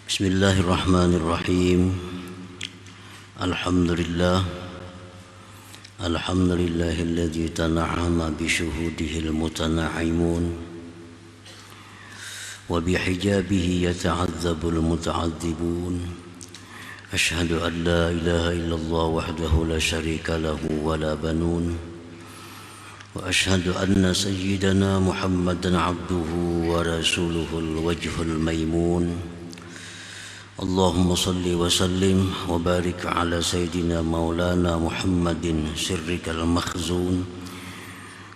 Bismillahirrahmanirrahim. Alhamdulillahilladzi tana'ama bisyuhudihil mutana'aimun wa bihijabihi yata'adzabul muta'adzibun. Ashhadu an la ilaha illallah wahdahu la syarika lahu wa la banun. Wa ashhadu anna sayyidana Muhammadan abduhu wa rasuluhul wajhul maimun. Allahumma salli wa sallim wa barik ala sayyidina maulana Muhammadin sirrikal makhzun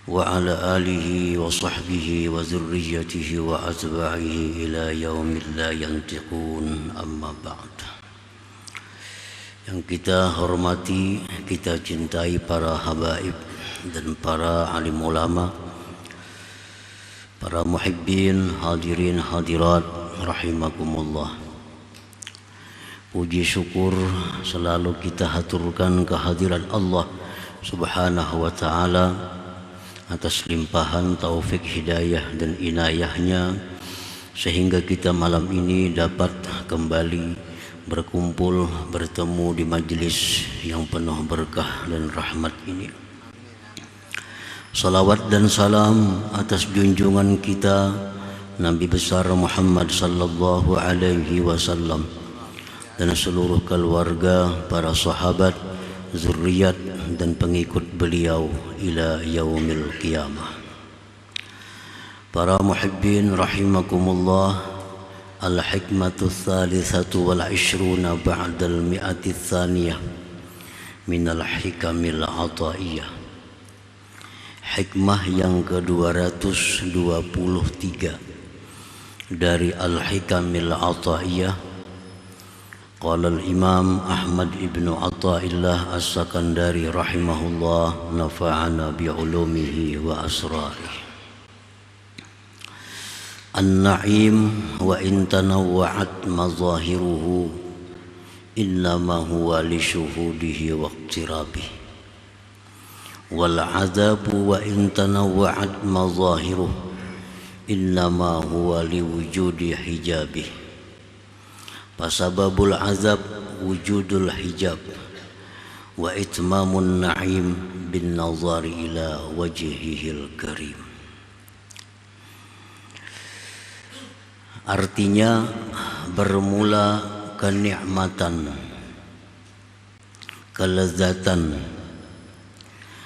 wa ala alihi wa sahbihi wa zurriyatihi wa atba'ihi ila yaumil la yantiqun, amma ba'd. Yang kita hormati, kita cintai para habaib dan para alim ulama, para muhibbin, hadirin hadirat rahimakumullah. Puji syukur selalu kita haturkan kehadiran Allah Subhanahu wa ta'ala atas limpahan taufik hidayah dan inayahnya, sehingga kita malam ini dapat kembali berkumpul bertemu di majlis yang penuh berkah dan rahmat ini. Salawat dan salam atas junjungan kita Nabi besar Muhammad sallallahu alaihi wasallam dan seluruh keluarga, para sahabat, zuriat dan pengikut beliau ila yaumil qiyamah. Para muhibbin rahimakumullah, al-hikmatu tsalitsatu wal 'ishruna ba'dal mi'ati tsaniyah minal hikamil 'ataiyah. Hikmah yang ke-223 dari al-hikamil 'ataiyah. Qala al-Imam Ahmad ibn Athaillah as-Sakandari rahimahullah, nafa'ana bi'ulumihi wa asrarihi. An-na'im wa in tanawwa'at mazahiruhu innama huwa li syuhudihi wa iqtirabihi. Wal 'adzabu wa in tanawwa'at mazahiruhu innama huwa li wujudi hijabihi. Fasababul azab wujudul hijab wa itmamun na'im bin nazari ila wajhihil karim. Artinya bermula kenikmatan, kelezatan,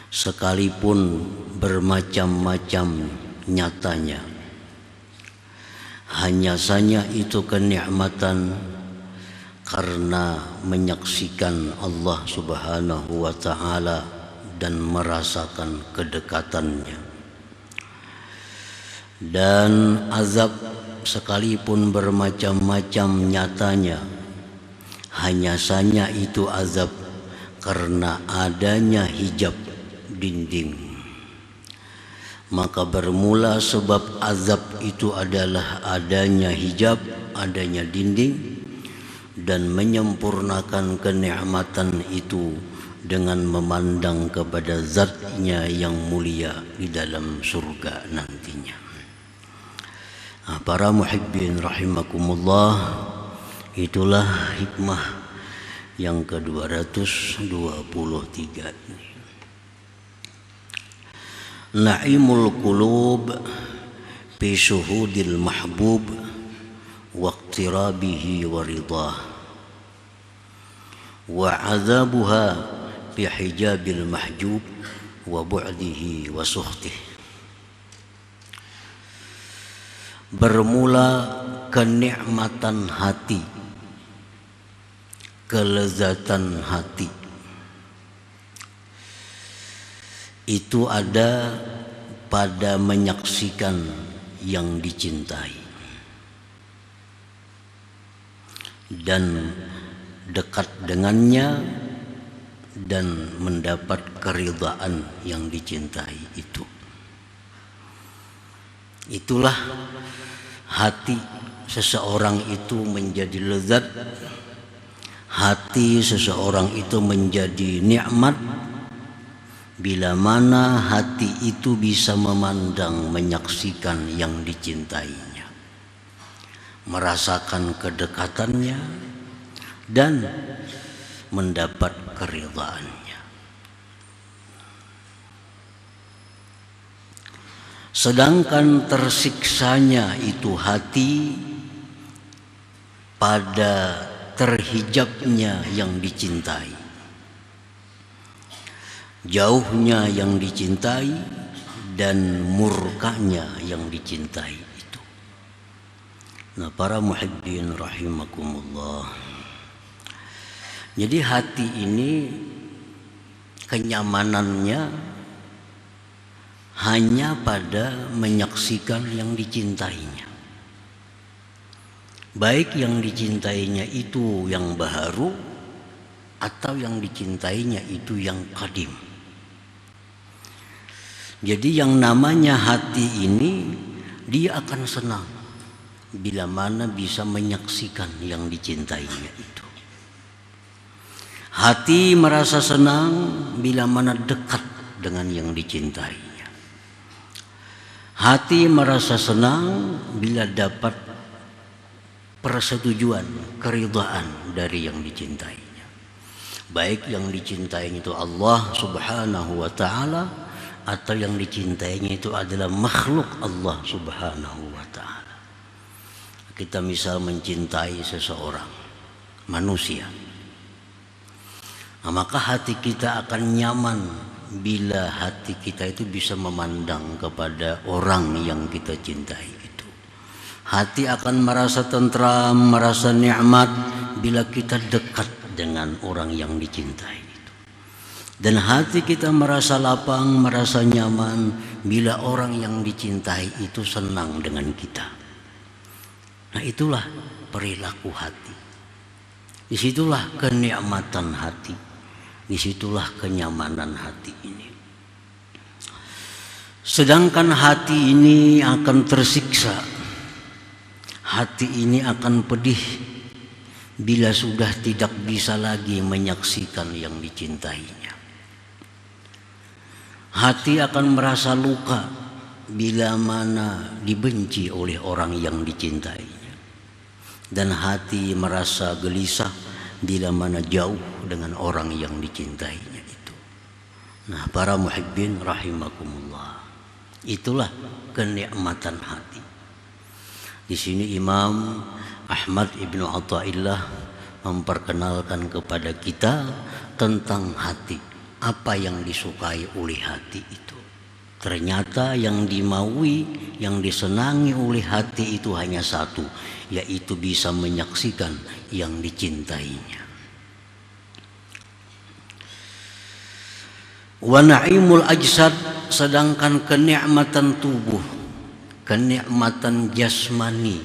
sekalipun bermacam-macam nyatanya, hanya saja itu kenikmatan karena menyaksikan Allah Subhanahu wa ta'ala dan merasakan kedekatannya. Dan azab sekalipun bermacam-macam nyatanya, hanya saja itu azab karena adanya hijab, dinding. Maka bermula sebab azab itu adalah adanya hijab, adanya dinding, dan menyempurnakan kenikmatan itu dengan memandang kepada zatnya yang mulia di dalam surga nantinya. Para muhibbin rahimakumullah, itulah hikmah yang ke-223 ini. Na'imul qulub fi syuhudil mahbub wa iqtirabihi wa ridah, wa 'adzabuha bi hijabil mahjub wa bu'dihi wa sukhtihi. Bermula kenikmatan hati, kelezatan hati, itu ada pada menyaksikan yang dicintai dan dekat dengannya dan mendapat keridhaan yang dicintai itu. Itulah hati seseorang itu menjadi lezat, hati seseorang itu menjadi nikmat bila mana hati itu bisa memandang, menyaksikan yang dicintainya. merasakan kedekatannya, dan mendapat keridhaannya. Sedangkan tersiksanya itu hati pada terhijabnya yang dicintai, jauhnya yang dicintai, dan murkanya yang dicintai itu. Nah, para muhibbin rahimakumullah, jadi hati ini kenyamanannya hanya pada menyaksikan yang dicintainya, baik yang dicintainya itu yang baharu atau yang dicintainya itu yang qadim. Jadi yang namanya hati ini dia akan senang bila mana bisa menyaksikan yang dicintainya itu. Hati merasa senang bila mana dekat dengan yang dicintainya. Hati merasa senang bila dapat persetujuan, keridhaan dari yang dicintainya. Baik yang dicintainya itu Allah Subhanahu wa ta'ala, atau yang dicintainya itu adalah makhluk Allah Subhanahu wa ta'ala. Kita misal mencintai seseorang, manusia, nah, maka hati kita akan nyaman bila hati kita itu bisa memandang kepada orang yang kita cintai itu. Hati akan merasa tentram, merasa nikmat bila kita dekat dengan orang yang dicintai. Dan hati kita merasa lapang, merasa nyaman bila orang yang dicintai itu senang dengan kita. Nah, itulah perilaku hati. Disitulah kenikmatan hati. Disitulah kenyamanan hati ini. Sedangkan hati ini akan tersiksa. Hati ini akan pedih bila sudah tidak bisa lagi menyaksikan yang dicintainya. Hati akan merasa luka bila mana dibenci oleh orang yang dicintainya. Dan hati merasa gelisah bila mana jauh dengan orang yang dicintainya itu. Nah, para muhibbin rahimakumullah, itulah kenikmatan hati. Di sini Imam Ahmad Ibnu Athaillah memperkenalkan kepada kita tentang hati. Apa yang disukai oleh hati itu. Ternyata yang dimaui, yang disenangi oleh hati itu hanya satu, yaitu bisa menyaksikan yang dicintainya. Wa na'imul ajsad, sedangkan kenikmatan tubuh, kenikmatan jasmani,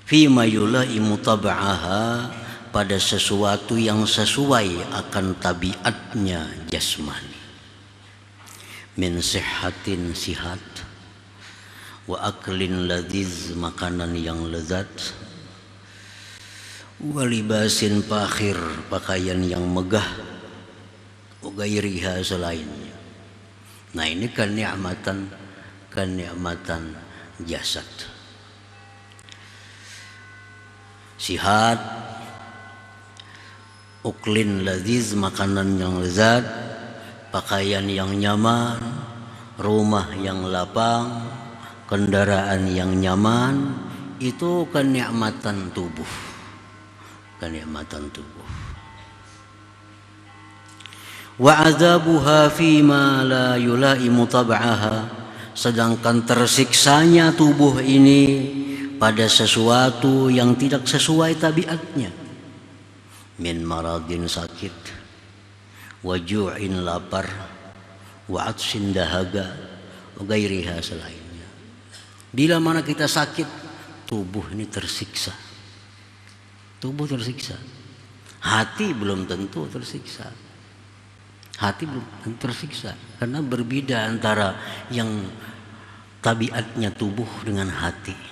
fima yulaimu tab'aha, pada sesuatu yang sesuai akan tabiatnya jasmani. Min sihhatin, sihat, wa aklin ladhiz, makanan yang lezat, wa libasin fakhir, pakaian yang megah, wa gairiha, selainnya. Nah, ini kenikmatan jasad. Sihat, uklin ladhiz, makanan yang lezat, pakaian yang nyaman, rumah yang lapang, kendaraan yang nyaman, itu kenikmatan tubuh. Kenikmatan tubuh. Wa adzabuha fima la yulaimu tab'aha, sedangkan tersiksanya tubuh ini pada sesuatu yang tidak sesuai tabiatnya. Min maradin, sakit, wa ju'in, lapar, wa atsin, dahaga, wa gairiha, selainnya. Bila mana kita sakit, tubuh ini tersiksa. Tubuh tersiksa. Hati belum tentu tersiksa. Hati belum tentu tersiksa. Karena berbeda antara yang tabiatnya tubuh dengan hati ini.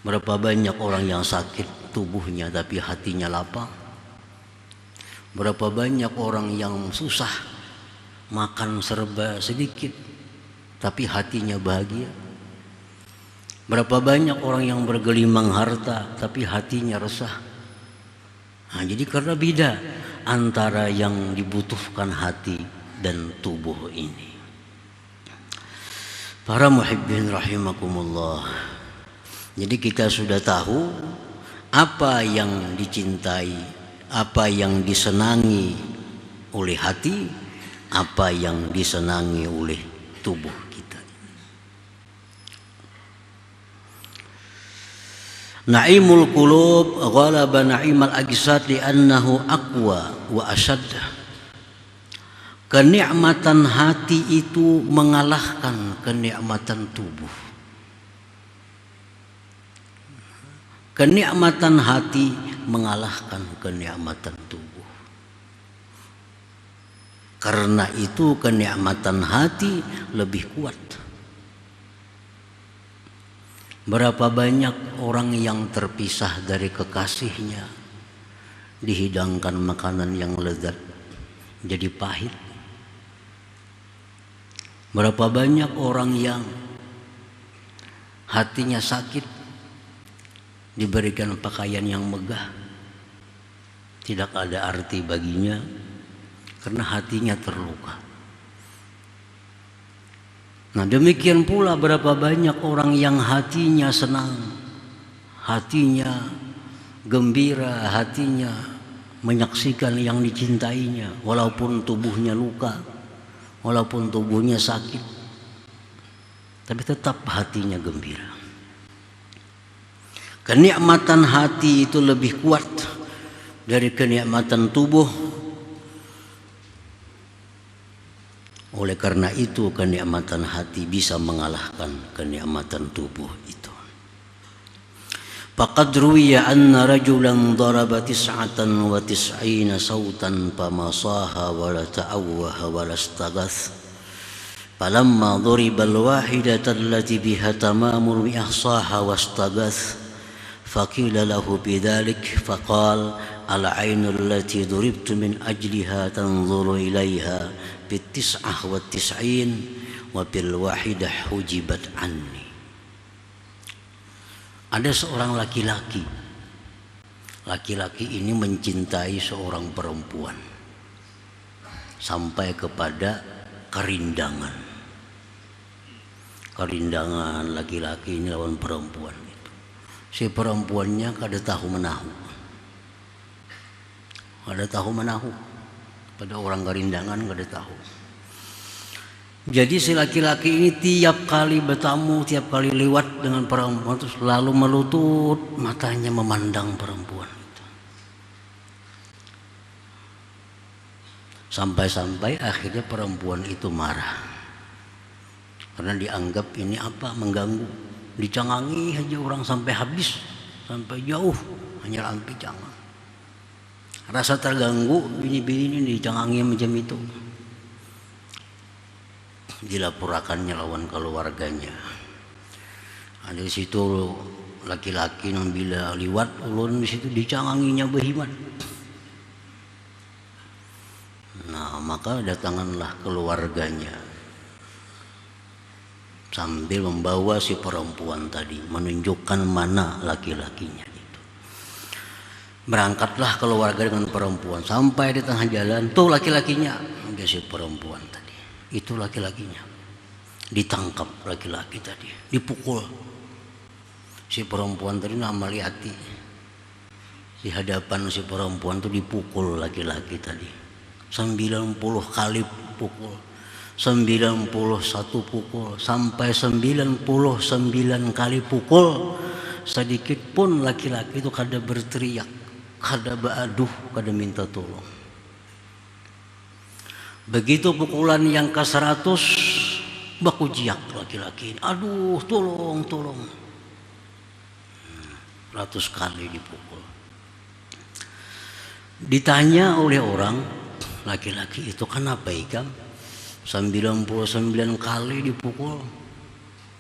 Berapa banyak orang yang sakit tubuhnya tapi hatinya lapang. Berapa banyak orang yang susah, makan serba sedikit tapi hatinya bahagia. Berapa banyak orang yang bergelimang harta tapi hatinya resah. Nah, jadi karena beda antara yang dibutuhkan hati dan tubuh ini. Para muhibbin rahimakumullah. Jadi kita sudah tahu apa yang dicintai, apa yang disenangi oleh hati, apa yang disenangi oleh tubuh kita. Na'imul qulub ghalaba na'imal ajsad li'annahu aqwa wa ashad. Kenikmatan hati itu mengalahkan kenikmatan tubuh. Kenikmatan hati mengalahkan kenikmatan tubuh. Karena itu kenikmatan hati lebih kuat. Berapa banyak orang yang terpisah dari kekasihnya, dihidangkan makanan yang lezat jadi pahit. Berapa banyak orang yang hatinya sakit, diberikan pakaian yang megah, tidak ada arti baginya karena hatinya terluka. Nah, demikian pula berapa banyak orang yang hatinya senang, hatinya gembira, hatinya menyaksikan yang dicintainya walaupun tubuhnya luka, walaupun tubuhnya sakit, tapi tetap hatinya gembira. Kenikmatan hati itu lebih kuat dari kenikmatan tubuh. Oleh karena itu kenikmatan hati bisa mengalahkan kenikmatan tubuh itu. Faqad ruwiya anna rajulan daraba 99 sautan fama saha wa la ta'awwaha wa la istaghath. Falamma duriba al-wahidata allati biha tamamul ihsaha wa istaghath. Faqila lahu bidzalik faqala al-'ainu allati duribtu min ajliha tanzuru ilaiha bitis'ah wa tis'in wa bil wahidah hujibat anni. Ada seorang laki-laki. Laki-laki ini mencintai seorang perempuan sampai kepada kerindangan. Kerindangan laki-laki ini lawan perempuan itu. Si perempuannya kada tahu menahu. Kada tahu menahu. Pada orang kerindangan kada tahu. Jadi si laki-laki ini tiap kali bertamu, tiap kali lewat dengan perempuan itu selalu melutut matanya memandang perempuan itu. Sampai-sampai akhirnya perempuan itu marah. Karena dianggap ini apa? Mengganggu. Dicangangi aja orang sampai habis, sampai jauh, hanya lampi cangang. Rasa terganggu, bini-bini ini dicangangi macam itu. Dilaporkannya lawan keluarganya. Ada di situ laki-laki yang bila liwat ulun di situ dicanganginya behimat. Nah, maka datanganlah keluarganya sambil membawa si perempuan tadi menunjukkan mana laki-lakinya. Berangkatlah keluarga dengan perempuan sampai di tengah jalan, tuh laki-lakinya, dia si perempuan tadi. Itu laki-lakinya. Ditangkap laki-laki tadi, dipukul. Si perempuan tadi nama Liati. Di hadapan si perempuan tuh dipukul laki-laki tadi. 90 kali pukul. 91 pukul sampai 99 kali pukul. Sedikit pun laki-laki itu kada berteriak, kada baaduh, kada minta tolong. Begitu pukulan yang ke-100, baku jiak laki-laki ini. Aduh, tolong, tolong. 100 kali dipukul. Ditanya oleh orang, laki-laki itu kenapa ikam? 99 kali dipukul,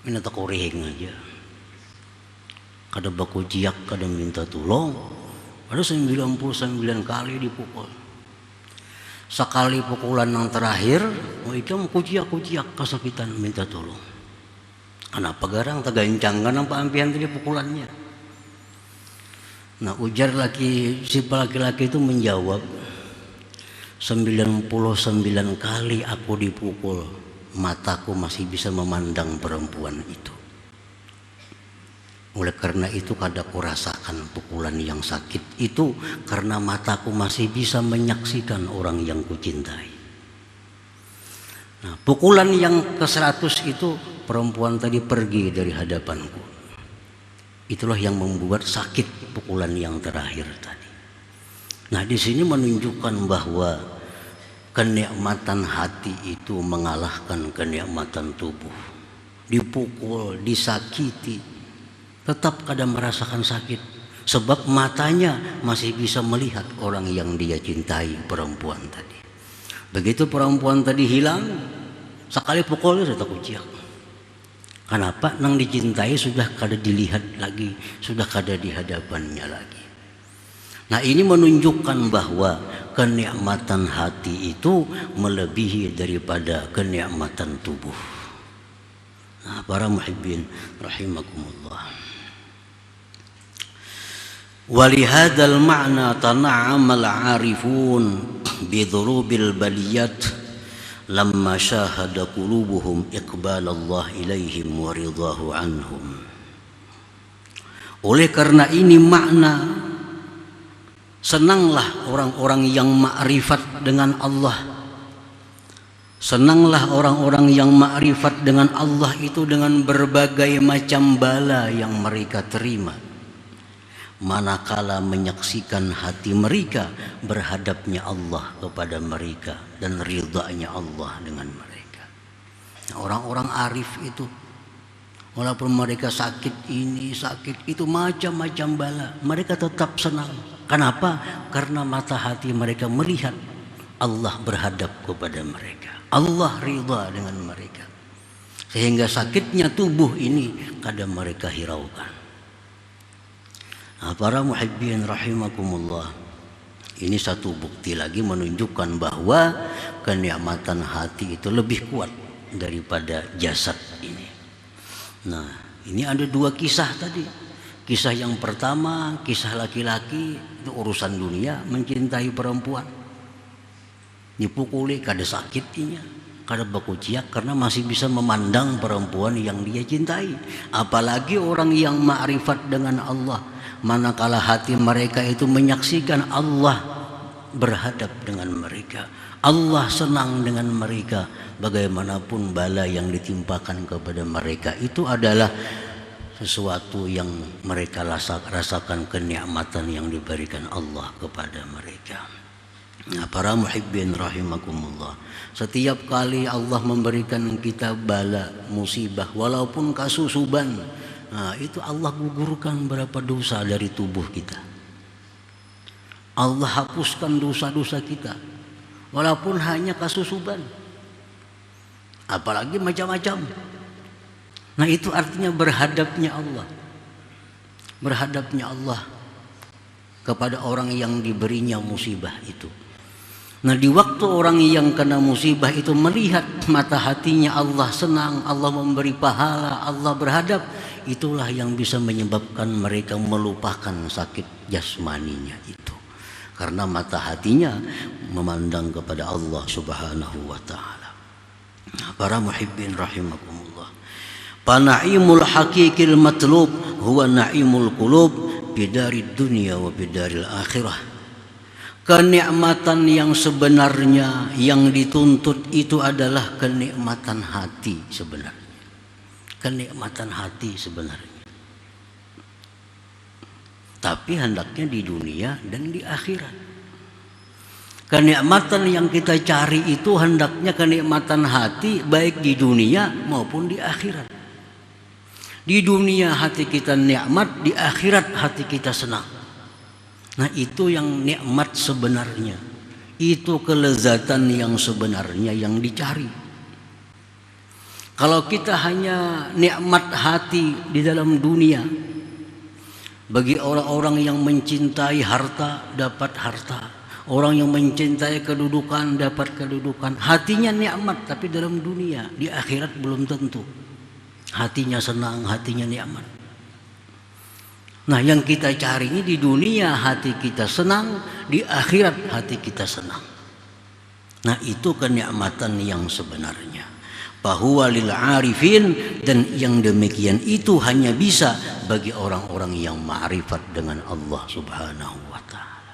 ini tak koreng aja. Kada baku jiak, kada minta tolong. Ada 99 kali dipukul. Sekali pukulan yang terakhir, ikam kujiak-kujiak kesakitan minta tolong. Kenapa garang tagancangkan ang paampihan tadi pukulannya. Nah ujar si laki-laki itu menjawab, 99 kali aku dipukul, mataku masih bisa memandang perempuan itu. Oleh karena itu kada ku rasakan pukulan yang sakit itu, karena mataku masih bisa menyaksikan orang yang kucintai. Nah, pukulan yang ke-100 itu perempuan tadi pergi dari hadapanku. Itulah yang membuat sakit pukulan yang terakhir tadi. Nah, di sini menunjukkan bahwa kenikmatan hati itu mengalahkan kenikmatan tubuh. Dipukul, disakiti, tetap kadang merasakan sakit, sebab matanya masih bisa melihat orang yang dia cintai, perempuan tadi. Begitu perempuan tadi hilang, sekali pukulnya sudah kuciak. Kenapa? Nang dicintai sudah kada dilihat lagi, sudah kada di hadapannya lagi. Nah ini menunjukkan bahwa kenikmatan hati itu melebihi daripada kenikmatan tubuh. Nah para muhibbin rahimakumullah. Walihadal ma'na tana'amal 'arifun bidhurubil baliyat lamma syahada qulubuhum iqbalallah ilaihim wa ridahu anhum. Oleh karena ini makna, senanglah orang-orang yang ma'rifat dengan Allah. Senanglah orang-orang yang ma'rifat dengan Allah itu dengan berbagai macam bala yang mereka terima, manakala menyaksikan hati mereka berhadapnya Allah kepada mereka dan ridhanya Allah dengan mereka. Nah, orang-orang arif itu walaupun mereka sakit ini sakit itu macam-macam bala, mereka tetap senang. Kenapa? Karena mata hati mereka melihat Allah berhadap kepada mereka, Allah ridha dengan mereka, sehingga sakitnya tubuh ini kadang mereka hiraukan. Nah, para muhibbin rahimakumullah, ini satu bukti lagi menunjukkan bahwa kenikmatan hati itu lebih kuat daripada jasad ini. Nah, ini ada dua kisah tadi. Kisah yang pertama, kisah laki-laki itu urusan dunia, mencintai perempuan, dipukuli kada sakitnya, kada bakuciak karena masih bisa memandang perempuan yang dia cintai. Apalagi orang yang ma'rifat dengan Allah, manakala hati mereka itu menyaksikan Allah berhadap dengan mereka, Allah senang dengan mereka, bagaimanapun bala yang ditimpakan kepada mereka itu adalah sesuatu yang mereka rasakan kenikmatan yang diberikan Allah kepada mereka. Nah, para muhibbin rahimakumullah, setiap kali Allah memberikan kita bala, musibah, walaupun kasusuban, nah, itu Allah gugurkan berapa dosa dari tubuh kita. Allah hapuskan dosa-dosa kita, walaupun hanya kasusuban, apalagi macam-macam. Nah itu artinya berhadapnya Allah kepada orang yang diberinya musibah itu. Nah di waktu orang yang kena musibah itu melihat mata hatinya Allah senang, Allah memberi pahala, Allah berhadap, itulah yang bisa menyebabkan mereka melupakan sakit jasmaninya itu, karena mata hatinya memandang kepada Allah subhanahu wa ta'ala. Nah, para muhibbin rahimakumullah, pana'imul hakikil matlub huwa na'imul qulub bidarid dunya wa bidaril akhirah. Kenikmatan yang sebenarnya yang dituntut itu adalah kenikmatan hati sebenarnya. Kenikmatan hati sebenarnya. Tapi hendaknya di dunia dan di akhirat. Kenikmatan yang kita cari itu hendaknya kenikmatan hati baik di dunia maupun di akhirat. Di dunia hati kita nikmat, di akhirat hati kita senang. Nah itu yang nikmat sebenarnya, itu kelezatan yang sebenarnya yang dicari. Kalau kita hanya nikmat hati di dalam dunia, bagi orang-orang yang mencintai harta dapat harta, orang yang mencintai kedudukan dapat kedudukan, hatinya nikmat tapi dalam dunia, di akhirat belum tentu. hatinya senang, hatinya nikmat. Nah, yang kita cari ini di dunia hati kita senang, di akhirat hati kita senang. Nah, itu kenikmatan yang sebenarnya. Fahuwa lil arifin, dan yang demikian itu hanya bisa bagi orang-orang yang ma'rifat dengan Allah Subhanahu wa taala.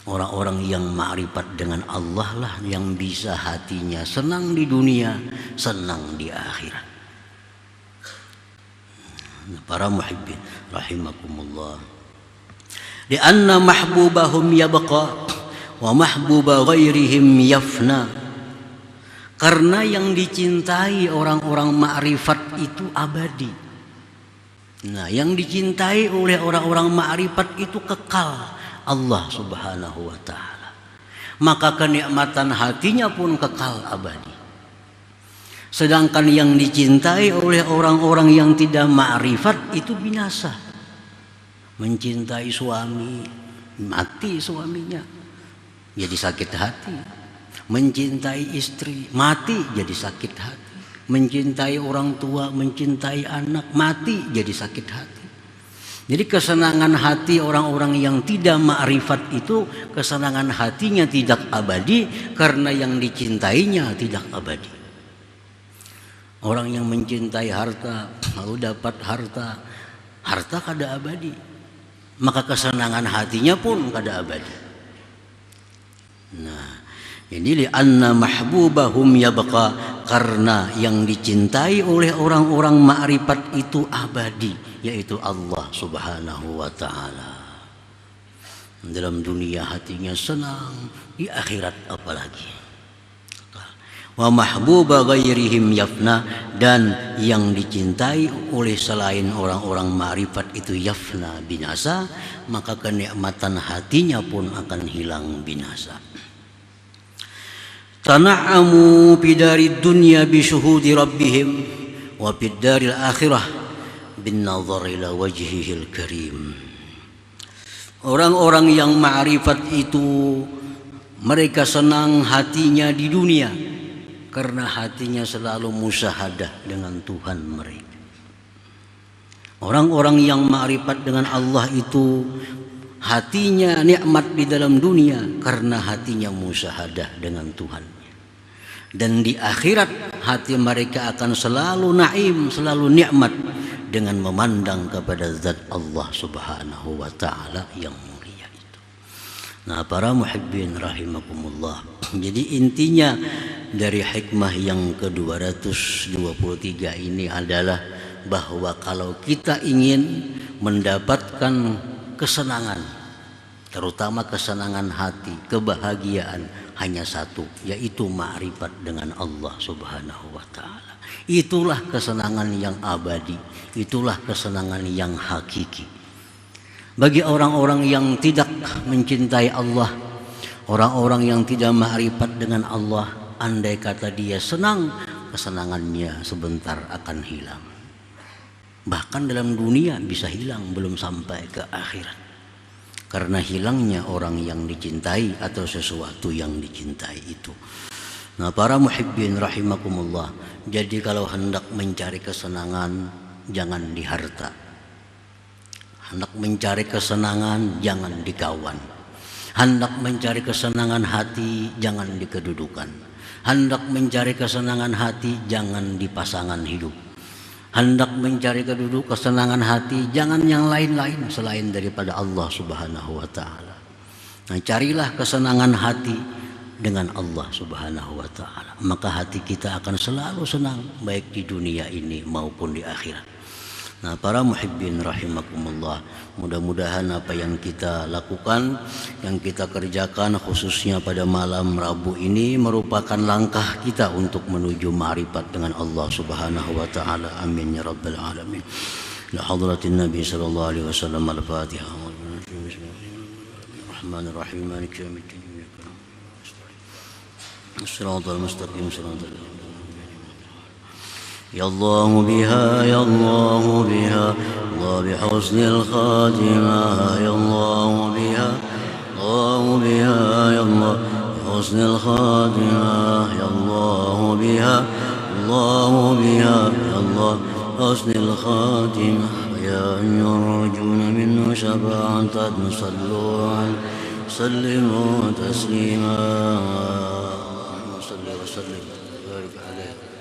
Orang-orang yang ma'rifat dengan Allah lah yang bisa hatinya senang di dunia, senang di akhirat. Para muhibbin rahimakumullah, di anna mahbubahum yabqa wa mahbuba ghairihim yafna, karena yang dicintai orang-orang ma'rifat itu abadi. Nah, yang dicintai oleh orang-orang ma'rifat itu kekal, Allah Subhanahu wa taala. Maka kenikmatan hatinya pun kekal abadi. Sedangkan yang dicintai oleh orang-orang yang tidak ma'rifat itu binasa. Mencintai suami, mati suaminya, jadi sakit hati. Mencintai istri, mati jadi sakit hati. Mencintai orang tua, mencintai anak, mati jadi sakit hati. Jadi kesenangan hati orang-orang yang tidak ma'rifat itu, kesenangan hatinya tidak abadi karena yang dicintainya tidak abadi. Orang yang mencintai harta, lalu dapat harta, harta kada abadi, maka kesenangan hatinya pun kada abadi. Nah, jadi li'anna mahbubahum yabqa, karena yang dicintai oleh orang-orang ma'rifat itu abadi, yaitu Allah Subhanahu wa taala. Dalam dunia hatinya senang, di akhirat apalagi. Wa mahbuba ghairihim yafna, dan yang dicintai oleh selain orang-orang ma'rifat itu yafna, binasa, maka kenikmatan hatinya pun akan hilang binasa. Tana'amu bidari dunya bisyuhudi rabbihim wa bidaril akhirah bin nazar ila wajhihil karim. Orang-orang yang ma'rifat itu mereka senang hatinya di dunia karena hatinya selalu musyahadah dengan Tuhan mereka. Orang-orang yang ma'rifat dengan Allah itu hatinya nikmat di dalam dunia karena hatinya musyahadah dengan Tuhannya. Dan di akhirat hati mereka akan selalu naim, selalu nikmat dengan memandang kepada zat Allah Subhanahu wa taala yang mulia itu. Nah, para muhibbin rahimakumullah. Jadi intinya dari hikmah yang ke-223 ini adalah bahwa kalau kita ingin mendapatkan kesenangan, terutama kesenangan hati, kebahagiaan, hanya satu, yaitu ma'rifat dengan Allah Subhanahu wa taala. Itulah kesenangan yang abadi, itulah kesenangan yang hakiki. Bagi orang-orang yang tidak mencintai Allah, orang-orang yang tidak ma'rifat dengan Allah, andai kata dia senang, kesenangannya sebentar akan hilang. Bahkan dalam dunia bisa hilang, belum sampai ke akhirat. Karena hilangnya orang yang dicintai atau sesuatu yang dicintai itu. Nah, para muhibbin rahimakumullah, jadi kalau hendak mencari kesenangan, jangan di harta. Hendak mencari kesenangan, jangan di kawan. Hendak mencari kesenangan hati, jangan di kedudukan. Hendak mencari kesenangan hati, jangan di pasangan hidup. Hendak mencari kesenangan hati, jangan yang lain-lain selain daripada Allah Subhanahu wa taala. Nah, carilah kesenangan hati dengan Allah Subhanahu wa taala, maka hati kita akan selalu senang baik di dunia ini maupun di akhirat. Nah, para muhibbin rahimakumullah, mudah-mudahan apa yang kita lakukan, yang kita kerjakan khususnya pada malam Rabu ini merupakan langkah kita untuk menuju ma'rifat dengan Allah Subhanahu wa taala. Amin ya rabbal alamin. La hadratin Nabi sallallahu alaihi wasallam. Al-Fatihah. Bismillahirrahmanirrahim. Maliki yaumiddin. Shiratal mustaqim. يا الله بها يا الله بها الله بحسن الخاتمة يا الله بها الله بها يا الله بحسن الخاتمة يا الله بها الله بها يا الله وحسن الخاتمة ويا أيها الراجون منه شفاعة صلوا عليه وسلموا تسليما. صل وسلم وبارك عليه.